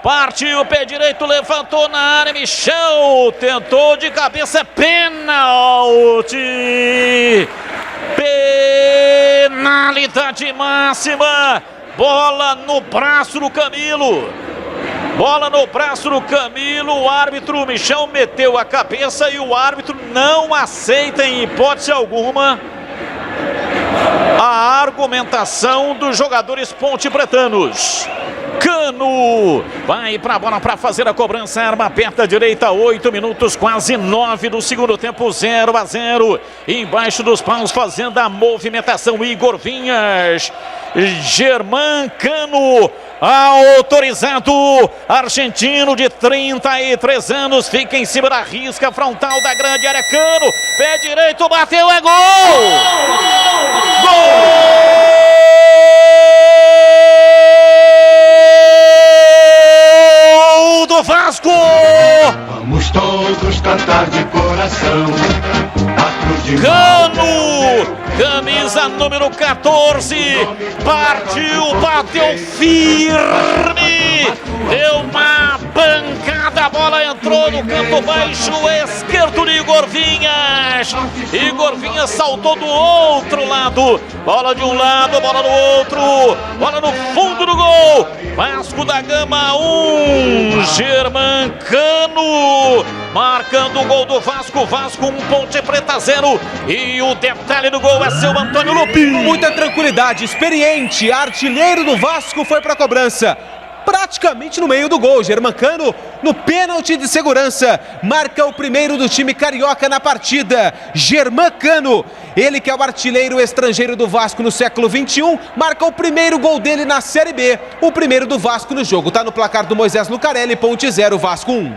Partiu o pé direito, levantou na área, Michel tentou de cabeça, pênalti. Penalidade máxima. Bola no braço do Camilo. Bola no braço do Camilo. O árbitro Michel meteu a cabeça e o árbitro não aceita em hipótese alguma a argumentação dos jogadores pontepretanos. Cano vai para a bola para fazer a cobrança, arma aperta à direita, 8 minutos, quase 9 do segundo tempo, 0-0. Embaixo dos paus fazendo a movimentação, Igor Vinhas. Germán Cano, autorizado, argentino de 33 anos, fica em cima da risca frontal da grande área. Cano, pé direito, bateu, é gol! Gol do Vasco! Vamos todos cantar de coração. Cano, camisa número 14, partiu, bateu firme, deu uma pancada, a bola entrou no canto baixo esquerdo de Igor Vinhas. Igor Vinhas saltou do outro lado, bola de um lado, bola do outro, bola no fundo do gol. Vasco da Gama 1, Germán Cano marcando o gol do Vasco. Vasco 1, Ponte Preta 0. E o detalhe do gol é seu Antônio Lupi. Com muita tranquilidade, experiente, artilheiro do Vasco foi para a cobrança. Praticamente no meio do gol, Germán Cano no pênalti de segurança, marca o primeiro do time carioca na partida. Germán Cano, ele que é o artilheiro estrangeiro do Vasco no século XXI, marca o primeiro gol dele na Série B, o primeiro do Vasco no jogo. Tá no placar do Moisés Lucarelli, Ponte 0, Vasco 1.